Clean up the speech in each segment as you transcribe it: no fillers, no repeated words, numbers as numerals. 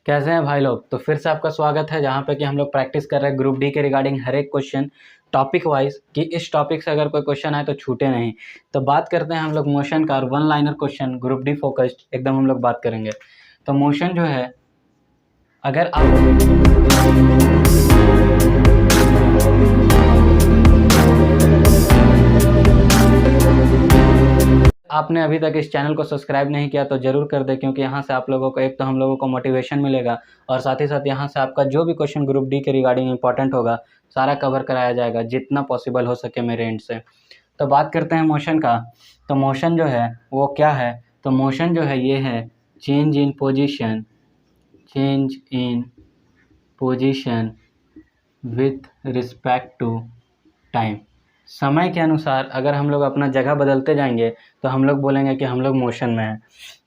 कैसे हैं भाई लोग। तो फिर से आपका स्वागत है जहाँ पे कि हम लोग प्रैक्टिस कर रहे हैं ग्रुप डी के रिगार्डिंग हर एक क्वेश्चन टॉपिक वाइज कि इस टॉपिक से अगर कोई क्वेश्चन आए तो छूटे नहीं। तो बात करते हैं हम लोग मोशन का और one liner question group D focused एकदम हम लोग बात करेंगे। तो मोशन जो है अगर आपने अभी तक इस चैनल को सब्सक्राइब नहीं किया तो ज़रूर कर दें, क्योंकि यहाँ से आप लोगों को एक तो हम लोगों को मोटिवेशन मिलेगा और साथ ही साथ यहाँ से आपका जो भी क्वेश्चन ग्रुप डी के रिगार्डिंग इंपॉर्टेंट होगा सारा कवर कराया जाएगा जितना पॉसिबल हो सके मेरे एंड से। तो बात करते हैं मोशन का। तो मोशन जो है वो क्या है, तो मोशन जो है ये है change in position with respect to time. समय के अनुसार अगर हम लोग अपना जगह बदलते जाएंगे तो हम लोग बोलेंगे कि हम लोग मोशन में हैं।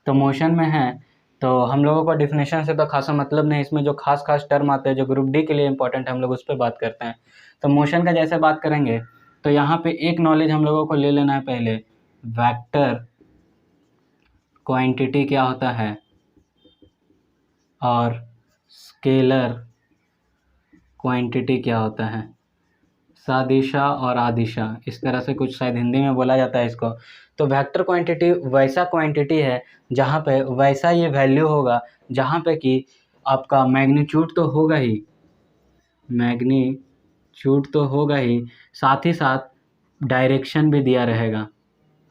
तो मोशन में हैं तो हम लोगों को डिफिनेशन से तो खासा मतलब नहीं, इसमें जो खास टर्म आते हैं जो ग्रुप डी के लिए इंपॉर्टेंट है हम लोग उस पर बात करते हैं। तो मोशन का जैसे बात करेंगे तो यहाँ पे एक नॉलेज हम लोगों को ले लेना है पहले, वेक्टर क्वांटिटी क्या होता है और स्केलर क्वांटिटी क्या होता है, सादिशा और आदिशा, इस तरह से कुछ शायद हिंदी में बोला जाता है इसको। तो वेक्टर क्वांटिटी वैसा क्वांटिटी है जहाँ पे वैसा ये वैल्यू होगा जहाँ पे कि आपका मैग्नीट्यूड तो होगा ही, साथ ही साथ डायरेक्शन भी दिया रहेगा।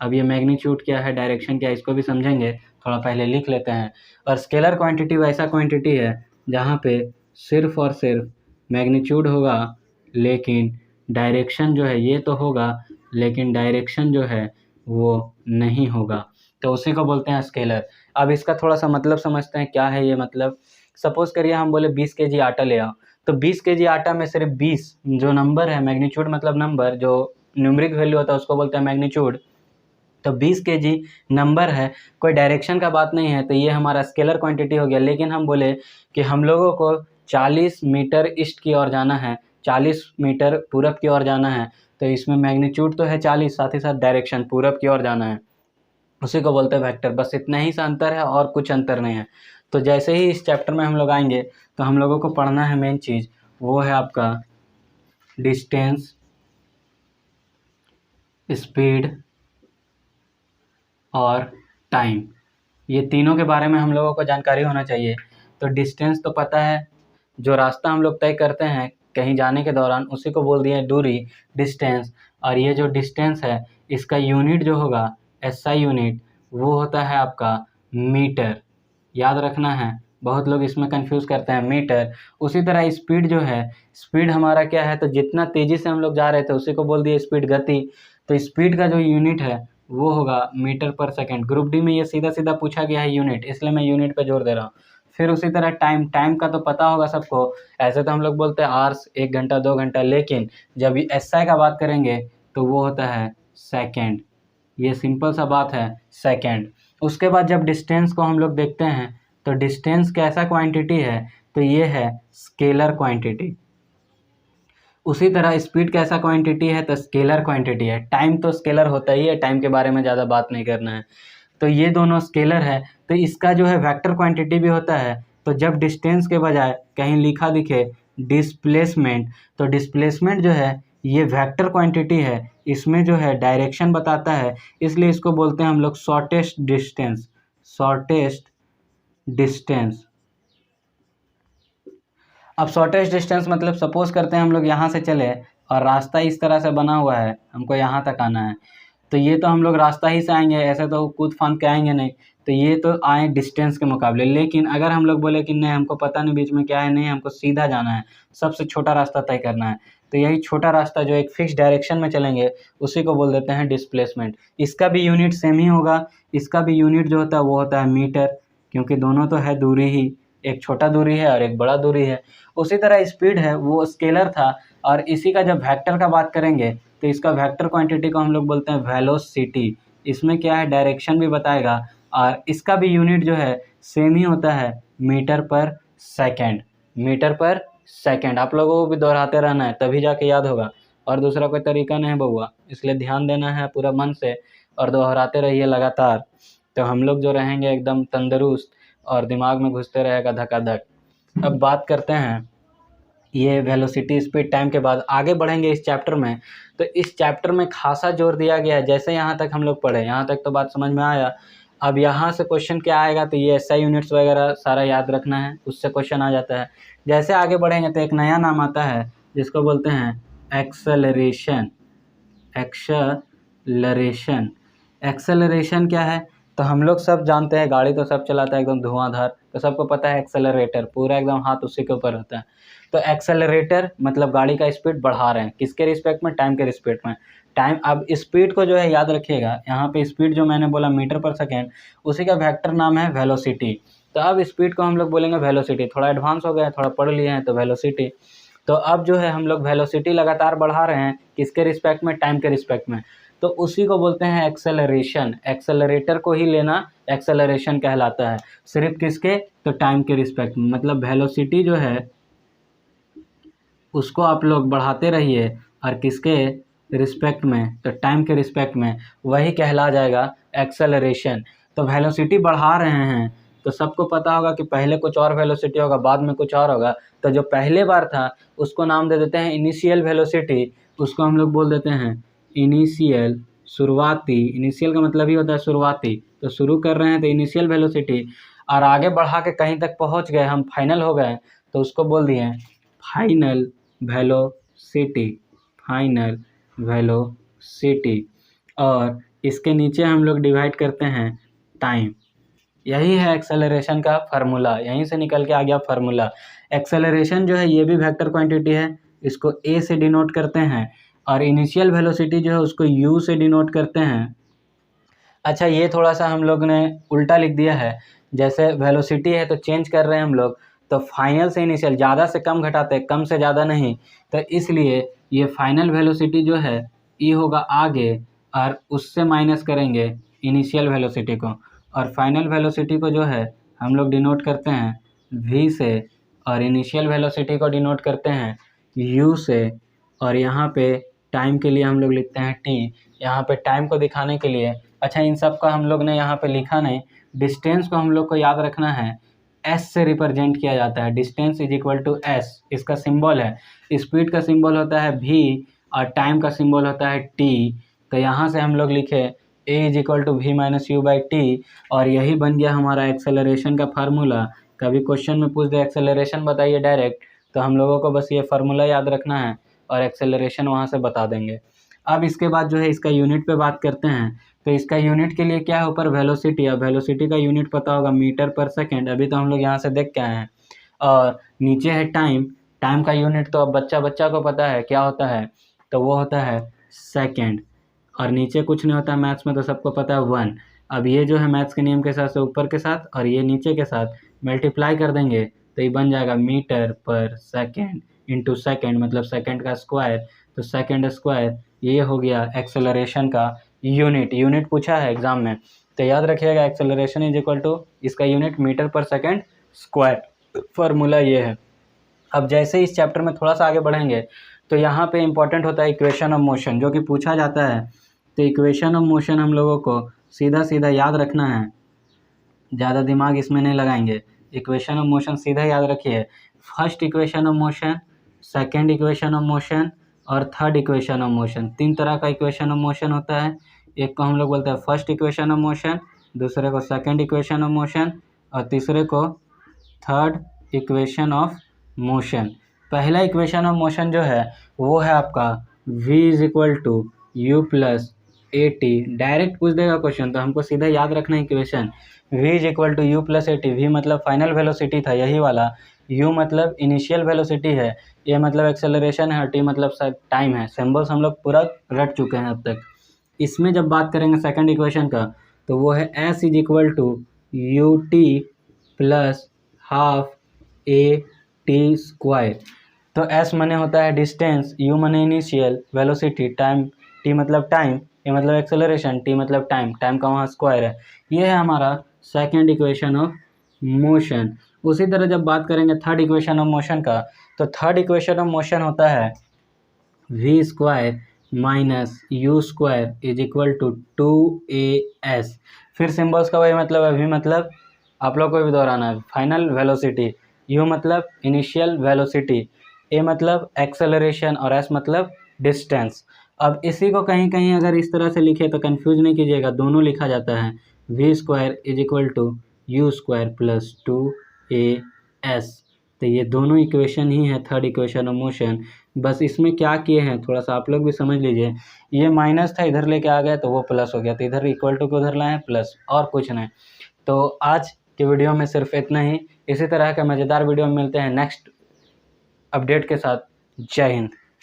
अब ये मैग्नीट्यूड क्या है, डायरेक्शन क्या है, इसको भी समझेंगे, थोड़ा पहले लिख लेते हैं। और स्केलर क्वांटिटी वैसा क्वांटिटी है जहाँ पे सिर्फ और सिर्फ मैग्नीट्यूड होगा लेकिन डायरेक्शन जो है ये तो होगा लेकिन डायरेक्शन जो है वो नहीं होगा, तो उसी को बोलते हैं स्केलर। अब इसका थोड़ा सा मतलब समझते हैं क्या है ये मतलब। सपोज करिए हम बोले 20 केजी आटा ले आओ, तो 20 केजी आटा में सिर्फ 20 जो नंबर है, मैग्नीट्यूड मतलब नंबर, जो न्यूमरिक वैल्यू होता है उसको बोलते हैं मैग्नीट्यूड। तो 20 केजी नंबर है, कोई डायरेक्शन का बात नहीं है, तो ये हमारा स्केलर क्वांटिटी हो गया। लेकिन हम बोले कि हम लोगों को 40 मीटर ईस्ट की ओर जाना है, 40 मीटर पूरब की ओर जाना है, तो इसमें मैग्नीट्यूड तो है 40, साथ ही साथ डायरेक्शन पूरब की ओर जाना है, उसी को बोलते हैं वेक्टर। बस इतना ही सा अंतर है और कुछ अंतर नहीं है। तो जैसे ही इस चैप्टर में हम लोग आएंगे तो हम लोगों को पढ़ना है मेन चीज़, वो है आपका डिस्टेंस, स्पीड और टाइम। ये तीनों के बारे में हम लोगों को जानकारी होना चाहिए। तो डिस्टेंस तो पता है, जो रास्ता हम लोग तय करते हैं कहीं जाने के दौरान उसी को बोल दिए दूरी, डिस्टेंस। और ये जो डिस्टेंस है इसका यूनिट जो होगा एसआई यूनिट, वो होता है आपका मीटर, याद रखना है। बहुत लोग इसमें कंफ्यूज करते हैं मीटर। उसी तरह स्पीड जो है, स्पीड हमारा क्या है, तो जितना तेज़ी से हम लोग जा रहे थे उसी को बोल दिए स्पीड, गति। तो स्पीड का जो यूनिट है वो होगा मीटर पर सेकंड। ग्रुप डी में ये सीधा सीधा पूछा गया है यूनिट, इसलिए मैं यूनिट पे जोर दे रहा हूँ। फिर उसी तरह टाइम, टाइम का तो पता होगा सबको, ऐसे तो हम लोग बोलते हैं आवर्स, 1 घंटा 2 घंटा, लेकिन जब एसआई का बात करेंगे तो वो होता है सेकेंड। ये सिंपल सा बात है, सेकेंड। उसके बाद जब डिस्टेंस को हम लोग देखते हैं तो डिस्टेंस कैसा क्वांटिटी है, तो ये है स्केलर क्वांटिटी। उसी तरह स्पीड कैसा क्वांटिटी है, तो स्केलर क्वांटिटी है। टाइम तो स्केलर होता ही है, टाइम के बारे में ज़्यादा बात नहीं करना है। तो ये दोनों स्केलर है। तो इसका जो है वेक्टर क्वांटिटी भी होता है। तो जब डिस्टेंस के बजाय कहीं लिखा दिखे डिस्प्लेसमेंट, तो डिस्प्लेसमेंट जो है ये वेक्टर क्वांटिटी है, इसमें जो है डायरेक्शन बताता है, इसलिए इसको बोलते हैं हम लोग शॉर्टेस्ट डिस्टेंस, शॉर्टेस्ट डिस्टेंस। अब शॉर्टेस्ट डिस्टेंस मतलब सपोज करते हैं हम लोग यहाँ से चले और रास्ता इस तरह से बना हुआ है, हमको यहाँ तक आना है, तो ये तो हम लोग रास्ता ही से आएंगे, ऐसे तो कूद फांद के आएंगे नहीं, तो ये तो आए डिस्टेंस के मुकाबले। लेकिन अगर हम लोग बोले कि नहीं हमको पता नहीं बीच में क्या है, नहीं हमको सीधा जाना है, सबसे छोटा रास्ता तय करना है, तो यही छोटा रास्ता जो एक फिक्स डायरेक्शन में चलेंगे उसी को बोल देते हैं डिस्प्लेसमेंट। इसका भी यूनिट सेम ही होगा, इसका भी यूनिट जो होता है वो होता है मीटर, क्योंकि दोनों तो है दूरी ही, एक छोटा दूरी है और एक बड़ा दूरी है। उसी तरह स्पीड है वो स्केलर था, और इसी का जब वेक्टर का बात करेंगे तो इसका वेक्टर क्वांटिटी को हम लोग बोलते हैं वेलोसिटी। इसमें क्या है, डायरेक्शन भी बताएगा, और इसका भी यूनिट जो है सेम ही होता है, मीटर पर सेकंड, मीटर पर सेकंड। आप लोगों को भी दोहराते रहना है तभी जाके याद होगा, और दूसरा कोई तरीका नहीं बउआ, इसलिए ध्यान देना है पूरा मन से और दोहराते रहिए लगातार, तो हम लोग जो रहेंगे एकदम तंदुरुस्त और दिमाग में घुसते रहेगा धकाधक। अब बात करते हैं ये वेलोसिटी स्पीड टाइम के बाद आगे बढ़ेंगे इस चैप्टर में। तो इस चैप्टर में खासा जोर दिया गया है, जैसे यहाँ तक हम लोग पढ़े, यहाँ तक तो बात समझ में आया। अब यहाँ से क्वेश्चन क्या आएगा, तो ये एसआई यूनिट्स वगैरह सारा याद रखना है, उससे क्वेश्चन आ जाता है। जैसे आगे बढ़ेंगे तो एक नया नाम आता है जिसको बोलते हैं एक्सेलरेशन। एक्सेलरेशन, एक्सेलरेशन क्या है, तो हम लोग सब जानते हैं, गाड़ी तो सब चलाता है एकदम धुआंधार, तो सबको पता है एक्सेलरेटर, पूरा एकदम हाथ उसी के ऊपर होता है। तो एक्सेलरेटर मतलब गाड़ी का स्पीड बढ़ा रहे हैं, किसके रिस्पेक्ट में, टाइम के रिस्पेक्ट में। टाइम, अब स्पीड को जो है याद रखिएगा, यहाँ पे स्पीड जो मैंने बोला मीटर पर सेकेंड, उसी का वेक्टर नाम है वेलोसिटी। तो अब स्पीड को हम लोग बोलेंगे वेलोसिटी, थोड़ा एडवांस हो गया है, थोड़ा पढ़ लिए हैं तो वेलोसिटी। तो अब जो है हम लोग वेलोसिटी लगातार बढ़ा रहे हैं, किसके रिस्पेक्ट में, टाइम के रिस्पेक्ट में, तो उसी को बोलते हैं एक्सेलरेशन। एक्सेलरेटर को ही लेना एक्सेलरेशन कहलाता है, सिर्फ किसके, तो टाइम के रिस्पेक्ट में। मतलब वेलोसिटी जो है उसको आप लोग बढ़ाते रहिए, और किसके रिस्पेक्ट में, तो टाइम के रिस्पेक्ट में, वही कहला जाएगा एक्सेलरेशन। तो वेलोसिटी बढ़ा रहे हैं, तो सबको पता होगा कि पहले कुछ और वेलोसिटी होगा, बाद में कुछ और होगा। तो जो पहले बार था उसको नाम दे देते हैं इनिशियल वेलोसिटी, उसको हम लोग बोल देते हैं इनिशियल, शुरुआती। इनिशियल का मतलब ही होता है शुरुआती, तो शुरू कर रहे हैं तो इनिशियल वेलोसिटी, और आगे बढ़ा के कहीं तक पहुंच गए, हम फाइनल हो गए, तो उसको बोल दिए फाइनल वेलोसिटी। फाइनल वेलोसिटी, और इसके नीचे हम लोग डिवाइड करते हैं टाइम। यही है एक्सेलरेशन का फार्मूला, यहीं से निकल के आ गया फार्मूला। एक्सेलरेशन जो है ये भी वेक्टर क्वांटिटी है, इसको ए से डिनोट करते हैं, और इनिशियल वेलोसिटी जो है उसको यू से डिनोट करते हैं। अच्छा, ये थोड़ा सा हम लोग ने उल्टा लिख दिया है, जैसे वेलोसिटी है तो चेंज कर रहे हैं हम लोग, तो फाइनल से इनिशियल, ज़्यादा से कम घटाते हैं, कम से ज़्यादा नहीं, तो इसलिए ये फाइनल वेलोसिटी जो है ये होगा आगे, और उससे माइनस करेंगे इनिशियल वेलोसिटी को, और फाइनल वेलोसिटी को जो है हम लोग डिनोट करते हैं v से, और इनिशियल वेलोसिटी को डिनोट करते हैं u से, और यहाँ पे टाइम के लिए हम लोग लिखते हैं t, यहाँ पे टाइम को दिखाने के लिए। अच्छा, इन सब का हम लोग ने यहाँ पे लिखा नहीं, डिस्टेंस को हम लोग को याद रखना है, s से रिप्रेजेंट किया जाता है, distance is equal to s, इसका सिंबल है। स्पीड का सिंबल होता है v, और टाइम का सिंबल होता है t। तो यहाँ से हम लोग लिखे a is equal to v minus u by t, और यही बन गया हमारा एक्सेलरेशन का फार्मूला। कभी क्वेश्चन में पूछ दे एक्सेलरेशन बताइए डायरेक्ट, तो हम लोगों को बस ये फार्मूला याद रखना है, और एक्सेलरेशन वहाँ से बता देंगे। अब इसके बाद जो है इसका यूनिट पे बात करते हैं। तो इसका यूनिट के लिए क्या है, ऊपर वेलोसिटी, अब वेलोसिटी का यूनिट पता होगा मीटर पर सेकेंड, अभी तो हम लोग यहाँ से देख के आए हैं, और नीचे है टाइम। टाइम का यूनिट तो अब बच्चा बच्चा को पता है क्या होता है, तो वो होता है सेकेंड, और नीचे कुछ नहीं होता मैथ्स में, तो सबको पता है 1। अब ये जो है मैथ्स के नियम के हिसाब से ऊपर के साथ और ये नीचे के साथ मल्टीप्लाई कर देंगे, तो ये बन जाएगा मीटर पर सेकेंड इंटू सेकेंड, मतलब सेकेंड का स्क्वायर, तो सेकेंड स्क्वायर, ये हो गया एक्सेलरेशन का यूनिट। यूनिट पूछा है एग्जाम में, तो याद रखिएगा एक्सेलरेशन इज इक्वल टू, इसका यूनिट मीटर पर सेकेंड स्क्वायर, फार्मूला ये है। अब जैसे इस चैप्टर में थोड़ा सा आगे बढ़ेंगे, तो यहाँ पे इंपॉर्टेंट होता है इक्वेशन ऑफ मोशन, जो कि पूछा जाता है। तो इक्वेशन ऑफ मोशन हम लोगों को सीधा सीधा याद रखना है, ज़्यादा दिमाग इसमें नहीं लगाएंगे। इक्वेशन ऑफ मोशन सीधा याद रखिए, first equation of motion, second equation of motion, और थर्ड इक्वेशन ऑफ मोशन। 3 तरह का इक्वेशन ऑफ मोशन होता है, एक को हम लोग बोलते हैं फर्स्ट इक्वेशन ऑफ मोशन, दूसरे को सेकेंड इक्वेशन ऑफ मोशन, और तीसरे को थर्ड इक्वेशन ऑफ मोशन। पहला इक्वेशन ऑफ मोशन जो है वो है आपका v is equal to u plus a t. Direct पूछ देगा क्वेश्चन, तो हमको सीधा याद रखना है equation, v is equal to u plus a t. V मतलब फाइनल वेलोसिटी था यही वाला, u मतलब इनिशियल वेलोसिटी है, ये मतलब एक्सेलरेशन है, और t मतलब टाइम है। सिम्बल्स हम लोग पूरा रट चुके हैं अब तक। इसमें जब बात करेंगे सेकंड इक्वेशन का, तो वो है s is equal to u t plus half a t square. तो s माने होता है डिस्टेंस, u माने इनिशियल, वेलोसिटी, टाइम, t मतलब टाइम, ए मतलब एक्सेलरेशन, t मतलब टाइम, टाइम का वहाँ स्क्वायर है। ये है हमारा सेकंड इक्वेशन ऑफ मोशन। उसी तरह जब बात करेंगे थर्ड इक्वेशन ऑफ मोशन का, तो थर्ड इक्वेशन ऑफ मोशन होता है v square minus u square is equal to 2as। फिर सिम्बल्स का वही मतलब है, v मतलब आप लोग को भी दोहराना है, फाइनल वेलोसिटी, यू मतलब इनिशियल वेलोसिटी, ए मतलब एक्सेलरेशन और एस मतलब डिस्टेंस। अब इसी को कहीं कहीं अगर इस तरह से लिखे तो कंफ्यूज नहीं कीजिएगा, दोनों लिखा जाता है v square is equal to u square plus 2as। तो ये दोनों इक्वेशन ही है थर्ड इक्वेशन ऑफ मोशन। बस इसमें क्या किए हैं थोड़ा सा आप लोग भी समझ लीजिए, ये माइनस था इधर लेके आ गया तो वो प्लस हो गया, तो इधर इक्वल टू को उधर लाए प्लस, और कुछ नहीं। तो आज के वीडियो में सिर्फ इतना ही। इसी तरह के मज़ेदार वीडियो में मिलते हैं नेक्स्ट अपडेट के साथ। जय हिंद।